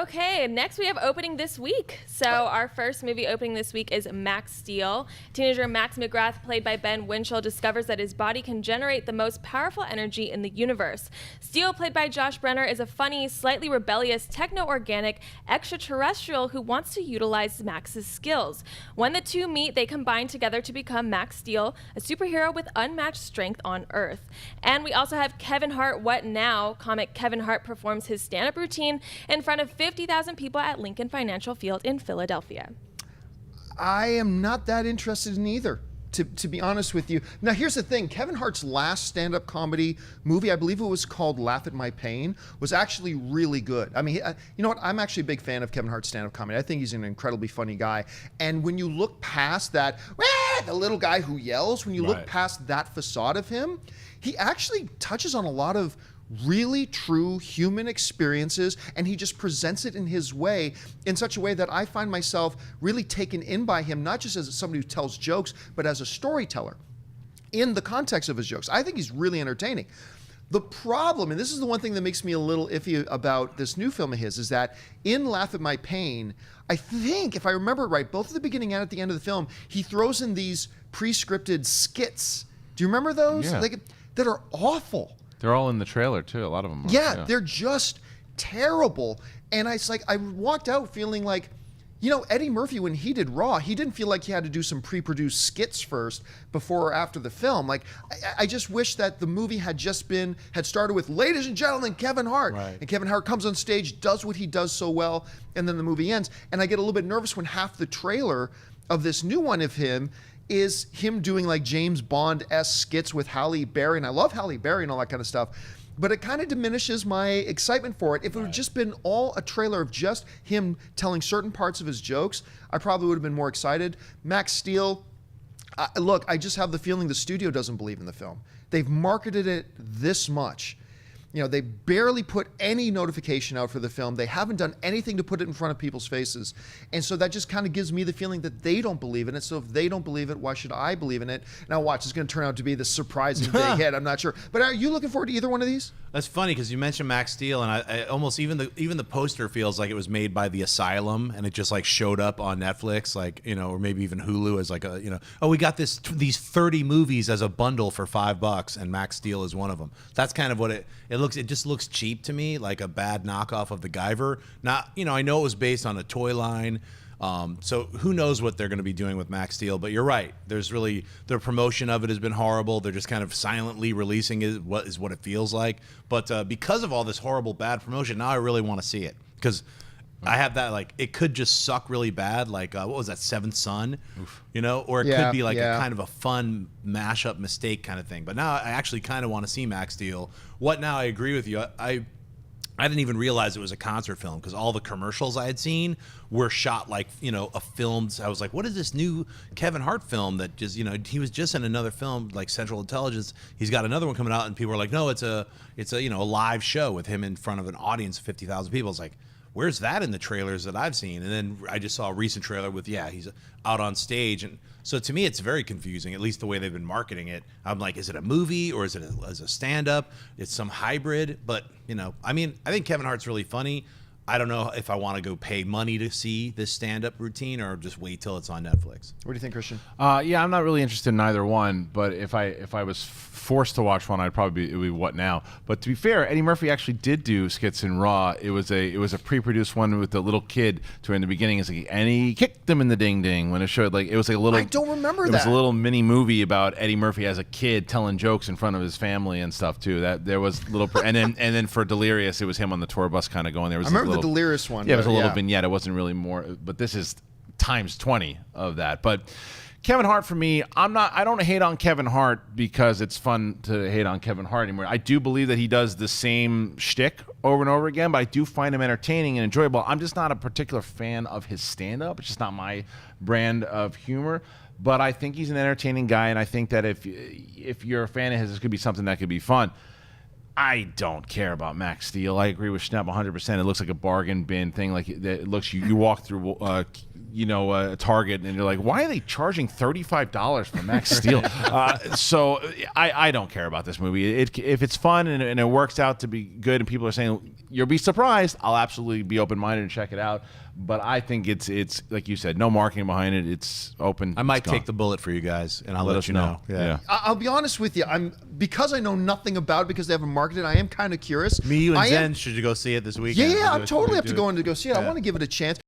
Okay, next we have opening this week. So our first movie opening this week is Max Steel. Teenager Max McGrath, played by Ben Winchell, discovers that his body can generate the most powerful energy in the universe. Steel, played by Josh Brener, is a funny, slightly rebellious, techno-organic extraterrestrial who wants to utilize Max's skills. When the two meet, they combine together to become Max Steel, a superhero with unmatched strength on Earth. And we also have Kevin Hart, What Now? Comic Kevin Hart performs his stand-up routine in front of 50,000 people at Lincoln Financial Field in Philadelphia. I am not that interested in either, to be honest with you. Now, here's the thing. Kevin Hart's last stand-up comedy movie, I believe it was called Laugh at My Pain, was actually really good. I mean, you know what? I'm actually a big fan of Kevin Hart's stand-up comedy. I think he's an incredibly funny guy. And when you look past that, the little guy who yells, when you look past that facade of him, he actually touches on a lot of really true human experiences, and he just presents it in his way, in such a way that I find myself really taken in by him, not just as somebody who tells jokes, but as a storyteller in the context of his jokes. I think he's really entertaining. The problem, and this is the one thing that makes me a little iffy about this new film of his, is that in Laugh at My Pain, I think, if I remember it right, both at the beginning and at the end of the film, he throws in these pre-scripted skits. Do you remember those? Yeah. That are awful. They're all in the trailer too. A lot of them are. Yeah, they're just terrible. And it's like, I walked out feeling like, you know, Eddie Murphy, when he did Raw, he didn't feel like he had to do some pre-produced skits first before or after the film. Like, I just wish that the movie had started with, ladies and gentlemen, Kevin Hart. Right. And Kevin Hart comes on stage, does what he does so well, and then the movie ends. And I get a little bit nervous when half the trailer of this new one of him is him doing like James Bond-esque skits with Halle Berry. And I love Halle Berry and all that kind of stuff. But it kind of diminishes my excitement for it. If it had just been all a trailer of just him telling certain parts of his jokes, I probably would have been more excited. Max Steel, look, I just have the feeling the studio doesn't believe in the film. They've marketed it this much. You know, they barely put any notification out for the film. They haven't done anything to put it in front of people's faces. And so that just kind of gives me the feeling that they don't believe in it. So if they don't believe it, why should I believe in it? Now watch, it's going to turn out to be the surprising big hit. I'm not sure. But are you looking forward to either one of these? That's funny because you mentioned Max Steel, and I almost even the poster feels like it was made by the Asylum, and it just like showed up on Netflix, like, you know, or maybe even Hulu as like a, you know, oh, we got these 30 movies as a bundle for $5, and Max Steel is one of them. That's kind of what it looks. It just looks cheap to me, like a bad knockoff of the Guyver. Not, you know, I know it was based on a toy line. So who knows what they're going to be doing with Max Steel, but you're right. There's really, their promotion of it has been horrible. They're just kind of silently releasing it, what it feels like. But because of all this horrible bad promotion, now I really want to see it, because I have that, like, it could just suck really bad, like what was that, Seventh Son? You know, or it could be like a kind of a fun mashup mistake kind of thing. But now I actually kind of want to see Max Steel. What now? I agree with you. I didn't even realize it was a concert film, because all the commercials I had seen were shot like, you know, a filmed. I was like, what is this new Kevin Hart film that just, you know, he was just in another film like Central Intelligence. He's got another one coming out, and people are like, no, it's a you know, a live show with him in front of an audience of 50,000 people. It's like, where's that in the trailers that I've seen? And then I just saw a recent trailer with, he's out on stage. And so to me, it's very confusing, at least the way they've been marketing it. I'm like, is it a movie or is it as a stand-up? It's some hybrid. But, you know, I mean, I think Kevin Hart's really funny. I don't know if I want to go pay money to see this stand-up routine or just wait till it's on Netflix. What do you think, Christian? Yeah, I'm not really interested in either one. But if I was forced to watch one, it would be What Now. But to be fair, Eddie Murphy actually did do skits in Raw. It was a pre-produced one with the little kid to in the beginning. And he kicked him in the ding ding when it showed, like, it was like a little. I don't remember that. It was a little mini movie about Eddie Murphy as a kid telling jokes in front of his family and stuff too. That there was little and then for Delirious, it was him on the tour bus kind of going. There was I remember the Delirious one. Yeah, it was a little vignette. It wasn't really more, but this is times 20 of that. But Kevin Hart, for me, I don't hate on Kevin Hart because it's fun to hate on Kevin Hart anymore. I do believe that he does the same shtick over and over again, but I do find him entertaining and enjoyable. I'm just not a particular fan of his stand-up. It's just not my brand of humor. But I think he's an entertaining guy, and I think that if you're a fan of his, this could be something that could be fun. I don't care about Max Steel. I agree with Schnepp 100%. It looks like a bargain bin thing. Like it looks, you walk through Target, and you're like, why are they charging $35 for Max Steel? So I don't care about this movie. If it's fun and it works out to be good, and people are saying you'll be surprised, I'll absolutely be open-minded and check it out. But I think it's like you said, no marketing behind it. It's open. I might take the bullet for you guys, and I'll let us you know. Yeah. I'll be honest with you. Because I know nothing about it because they haven't marketed. I am kind of curious. Me, you, and Zen should you go see it this weekend? Yeah, I'm totally up to going to go see it. I want to give it a chance.